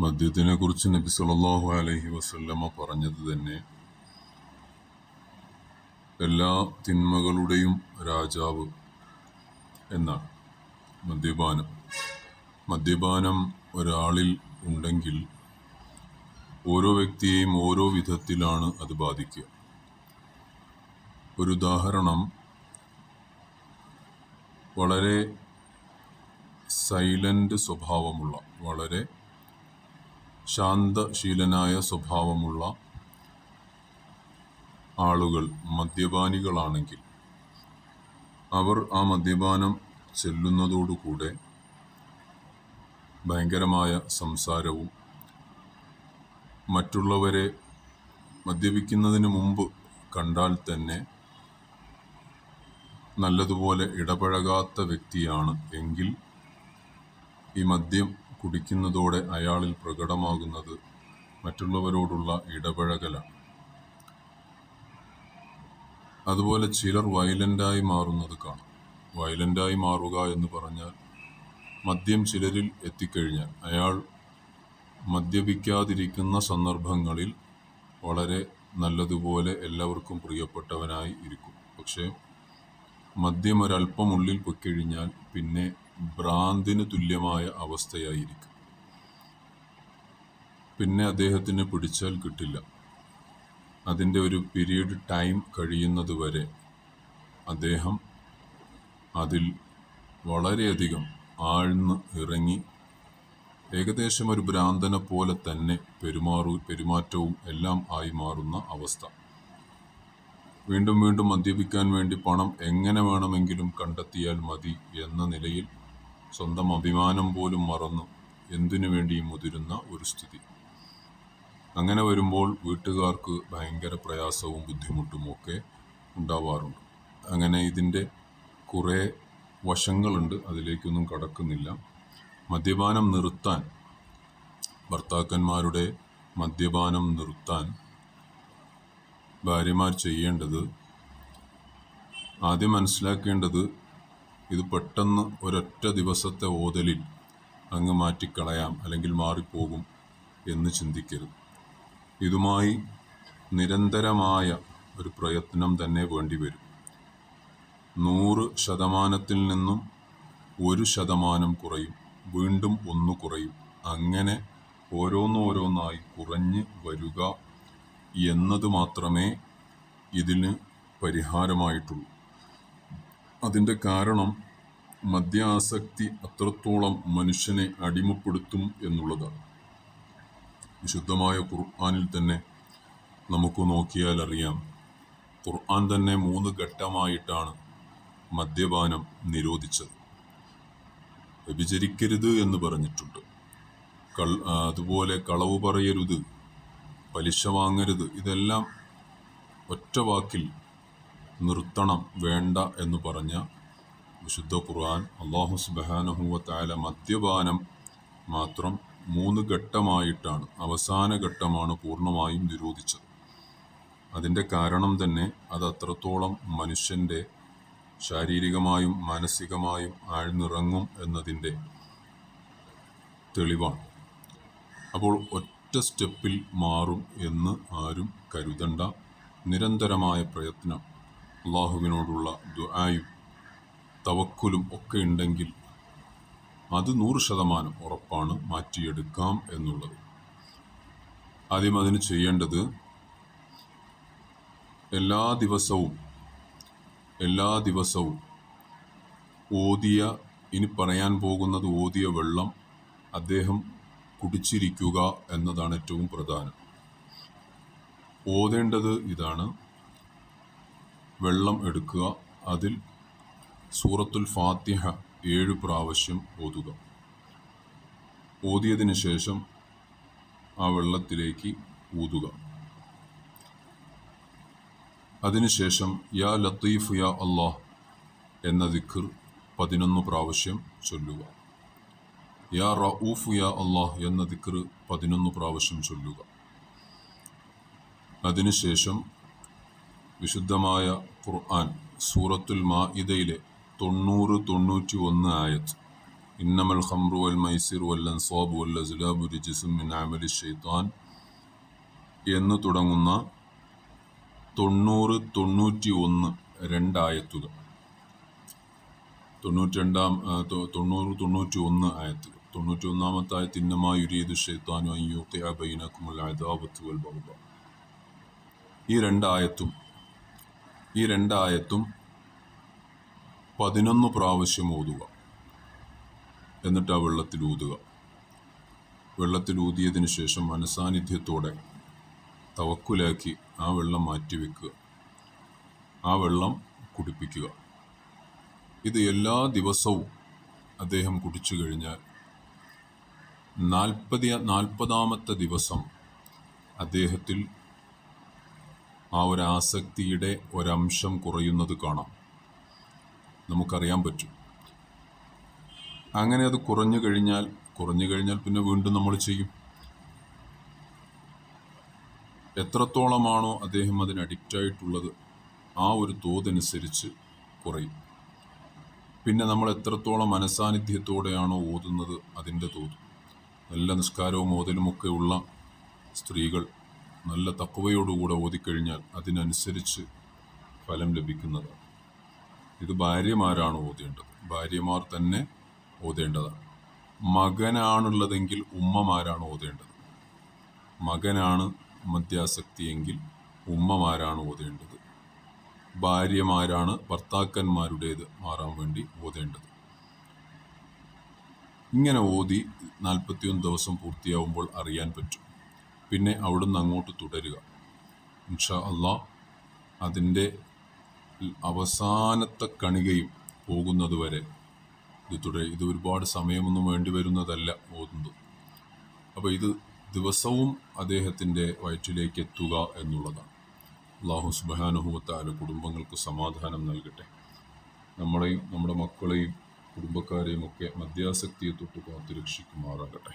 മദ്യത്തിനെ കുറിച്ച് നബി സല്ലല്ലാഹു അലൈഹി വസല്ലമ പറഞ്ഞത് തന്നെ എല്ലാ തിന്മകളുടെയും രാജാവ് എന്നാണ്. മദ്യപാനം ഒരാളിൽ ഉണ്ടെങ്കിൽ ഓരോ വ്യക്തിയെയും ഓരോ വിധത്തിലാണ് അത് ബാധിക്കുക. ഒരു ഉദാഹരണം, വളരെ സൈലന്റ് സ്വഭാവമുള്ള, വളരെ ശാന്തശീലനായ സ്വഭാവമുള്ള ആളുകൾ മദ്യപാനികളാണെങ്കിൽ അവർ ആ മദ്യപാനം ചെല്ലുന്നതോടുകൂടെ ഭയങ്കരമായ സംസാരവും മറ്റുള്ളവരെ മദ്യപിക്കുന്നതിന് മുമ്പ് കണ്ടാൽ തന്നെ നല്ലതുപോലെ ഇടപഴകാത്ത വ്യക്തിയാണ് എങ്കിൽ ഈ മദ്യം കുടിക്കുന്നതോടെ അയാളിൽ പ്രകടമാകുന്നത് മറ്റുള്ളവരോടുള്ള ഇടപഴകലാണ്. അതുപോലെ ചിലർ വയലൻ്റായി മാറുന്നത് കാണാം. വയലൻ്റായി മാറുക എന്ന് പറഞ്ഞാൽ മദ്യം ചിലരിൽ എത്തിക്കഴിഞ്ഞാൽ അയാൾ മദ്യപിക്കാതിരിക്കുന്ന സന്ദർഭങ്ങളിൽ വളരെ നല്ലതുപോലെ എല്ലാവർക്കും പ്രിയപ്പെട്ടവനായി ഇരിക്കും. പക്ഷേ മദ്യം ഒരല്പം ഉള്ളിൽ പൊയ്ക്കഴിഞ്ഞാൽ പിന്നെ ഭ്രാന്തിന് തുല്യമായ അവസ്ഥയായിരിക്കും. പിന്നെ അദ്ദേഹത്തിന് പിടിച്ചാൽ കിട്ടില്ല. അതിൻ്റെ ഒരു പീരീഡ് ടൈം കഴിയുന്നത് വരെ അദ്ദേഹം അതിൽ വളരെയധികം ആഴ്ന്ന് ഇറങ്ങി ഏകദേശം ഒരു ഭ്രാന്തനെ പോലെ തന്നെ പെരുമാറ്റവും എല്ലാം ആയി മാറുന്ന അവസ്ഥ. വീണ്ടും വീണ്ടും മദ്യപിക്കാൻ വേണ്ടി പണം എങ്ങനെ വേണമെങ്കിലും കണ്ടെത്തിയാൽ മതി എന്ന നിലയിൽ സ്വന്തം അഭിമാനം പോലും മറന്ന് എന്തിനു വേണ്ടിയും മുതിരുന്ന ഒരു സ്ഥിതി. അങ്ങനെ വരുമ്പോൾ വീട്ടുകാർക്ക് ഭയങ്കര പ്രയാസവും ബുദ്ധിമുട്ടും ഒക്കെ ഉണ്ടാവാറുണ്ട്. അങ്ങനെ ഇതിൻ്റെ കുറേ വശങ്ങളുണ്ട്, അതിലേക്കൊന്നും കടക്കുന്നില്ല. മദ്യപാനം നിർത്താൻ, ഭർത്താക്കന്മാരുടെ മദ്യപാനം നിർത്താൻ ഭാര്യമാർ ചെയ്യേണ്ടത്, ആദ്യം മനസ്സിലാക്കേണ്ടത്, ഇത് പെട്ടെന്ന് ഒരൊറ്റ ദിവസത്തെ ഓതലിൽ അങ്ങ് മാറ്റിക്കളയാം അല്ലെങ്കിൽ മാറിപ്പോകും എന്ന് ചിന്തിക്കരുത്. ഇതുമായി നിരന്തരമായ ഒരു പ്രയത്നം തന്നെ വേണ്ടിവരും. 100% നിന്നും 1% കുറയും, വീണ്ടും 1 കുറയും, അങ്ങനെ ഓരോന്നോരോന്നായി കുറഞ്ഞ് വരിക എന്നത് മാത്രമേ ഇതിന് പരിഹാരമായിട്ടുള്ളൂ. അതിൻ്റെ കാരണം മദ്യാസക്തി അത്രത്തോളം മനുഷ്യനെ അടിമപ്പെടുത്തും എന്നുള്ളതാണ്. വിശുദ്ധമായ ഖുർആനിൽ തന്നെ നമുക്ക് നോക്കിയാൽ അറിയാം. ഖുർആൻ തന്നെ 3 ഘട്ടമായിട്ടാണ് മദ്യപാനം നിരോധിച്ചത്. വ്യഭിചരിക്കരുത് എന്ന് പറഞ്ഞിട്ടുണ്ട്. അതുപോലെ കളവ് പറയരുത്, പലിശ വാങ്ങരുത്, ഇതെല്ലാം ഒറ്റ വാക്കിൽ നിർത്തണം, വേണ്ട എന്ന് പറഞ്ഞ വിശുദ്ധ ഖുർആൻ അല്ലാഹു സുബ്ഹാനഹു വ തആല മദ്യപാനം മാത്രം 3 ഘട്ടമായിട്ടാണ്, അവസാന ഘട്ടമാണ് പൂർണ്ണമായും നിരോധിച്ചത്. അതിൻ്റെ കാരണം തന്നെ അത് അത്രത്തോളം മനുഷ്യൻ്റെ ശാരീരികമായും മാനസികമായും ആഴ്ന്നിറങ്ങും എന്നതിൻ്റെ തെളിവാണ്. അപ്പോൾ ഒറ്റ സ്റ്റെപ്പിൽ മാറും എന്ന് ആരും കരുതണ്ട. നിരന്തരമായ പ്രയത്നം, അള്ളാഹുവിനോടുള്ള ദുആയും തവക്കുലും ഒക്കെ ഉണ്ടെങ്കിൽ അത് 100% ഉറപ്പാണ്, മാറ്റിയെടുക്കാം എന്നുള്ളത്. ആദ്യം അതിന് ചെയ്യേണ്ടത്, എല്ലാ ദിവസവും ഓതിയ, ഇനി പറയാൻ പോകുന്നത് ഓതിയ വെള്ളം അദ്ദേഹം കുടിച്ചിരിക്കുക എന്നതാണ് ഏറ്റവും പ്രധാനം. ഓതേണ്ടത് ഇതാണ്: വെള്ളം എടുക്കുക, അതിൽ സൂറത്തുൽ ഫാത്തിഹ 7 പ്രാവശ്യം ഓതുക. ഓതിയതിന് ശേഷം ആ വെള്ളത്തിലേക്ക് ഊതുക. അതിനുശേഷം യാ ലത്തീഫ് യാ അല്ലാഹ് എന്ന ദിക്ർ 11 പ്രാവശ്യം ചൊല്ലുക. യാ റഊഫ് യാ അല്ലാഹ് എന്ന ദിക്ർ 11 പ്രാവശ്യം ചൊല്ലുക. അതിനുശേഷം വിശുദ്ധമായ ഖുർആൻ സൂറത്തുൽ മാഇദയിലെ 90-91 ആയത്ത് ഇന്നമൽ ഖംറു വൽ മൈസിർ വൽ അൻസാബ് വൽ അസ്ലാബു റിജ്സും മിൻ അമലി ശൈത്താൻ എന്ന് തുടങ്ങുന്ന 90, 91 രണ്ടായത്തുകൾ, 91 ആയത്തുകൾ. 91-ാമത്തെ ആയത്ത് ഇന്നമാ യുരീദു ശൈത്താനു അൻ യൂഖിഅ ബൈനകുമുൽ അദാവത വൽ ബഗ്ദാ. ഈ രണ്ടായത്തും 11 പ്രാവശ്യം ഓതുക. എന്നിട്ട് ആ വെള്ളത്തിൽ ഊതുക. വെള്ളത്തിൽ ഊതിയതിന് ശേഷം മനസാന്നിധ്യത്തോടെ തവക്കുലാക്കി ആ വെള്ളം മാറ്റിവെക്കുക. ആ വെള്ളം കുടിപ്പിക്കുക. ഇത് എല്ലാ ദിവസവും അദ്ദേഹം കുടിച്ചു കഴിഞ്ഞാൽ 40-ാമത്തെ ദിവസം അദ്ദേഹത്തിൽ ആ ഒരു ആസക്തിയുടെ ഒരംശം കുറയുന്നത് കാണാം, നമുക്കറിയാൻ പറ്റും. അങ്ങനെ അത് കുറഞ്ഞു കഴിഞ്ഞാൽ പിന്നെ വീണ്ടും നമ്മൾ ചെയ്യും. എത്രത്തോളമാണോ അദ്ദേഹം അതിന് അഡിക്റ്റായിട്ടുള്ളത് ആ ഒരു തോതനുസരിച്ച് കുറയും. പിന്നെ നമ്മൾ എത്രത്തോളം മനസാന്നിധ്യത്തോടെയാണോ ഓതുന്നത് അതിൻ്റെ തോത്. നല്ല നിസ്കാരവും ഓതലുമൊക്കെ ഉള്ള സ്ത്രീകൾ നല്ല തഖ്വയോടുകൂടെ ഓതിക്കഴിഞ്ഞാൽ അതിനനുസരിച്ച് ഫലം ലഭിക്കുന്നതാണ്. ഇത് ഭാര്യമാരാണ് ഓതേണ്ടത്, ഭാര്യമാർ തന്നെ ഓതേണ്ടതാണ്. മകനാണുള്ളതെങ്കിൽ ഉമ്മമാരാണ് ഓതേണ്ടത്. മകനാണ് മദ്യാസക്തിയെങ്കിൽ ഉമ്മമാരാണ് ഓതേണ്ടത്. ഭാര്യമാരാണ് ഭർത്താക്കന്മാരുടേത് മാറാൻ വേണ്ടി ഓതേണ്ടത്. ഇങ്ങനെ ഓതി 41 ദിവസം പൂർത്തിയാവുമ്പോൾ അറിയാൻ പറ്റും. പിന്നെ അവിടുന്ന് അങ്ങോട്ട് തുടരുക. ഇൻഷാ അല്ലാഹ് അതിൻ്റെ അവസാനത്തെ കണികയും പോകുന്നത് വരെ ഇത് ഒരുപാട് സമയമൊന്നും വേണ്ടി വരുന്നതല്ല ഓതുന്നത്. അപ്പോൾ ഇത് ദിവസവും അദ്ദേഹത്തിൻ്റെ വയറ്റിലേക്ക് എത്തുക എന്നുള്ളതാണ്. അല്ലാഹു സുബ്ഹാനഹു വ തആല കുടുംബങ്ങൾക്ക് സമാധാനം നൽകട്ടെ. നമ്മളെയും നമ്മുടെ മക്കളെയും കുടുംബക്കാരെയും ഒക്കെ മദ്യാസക്തിയെ തൊട്ട് കാത്തു രക്ഷിക്കുമാറാകട്ടെ.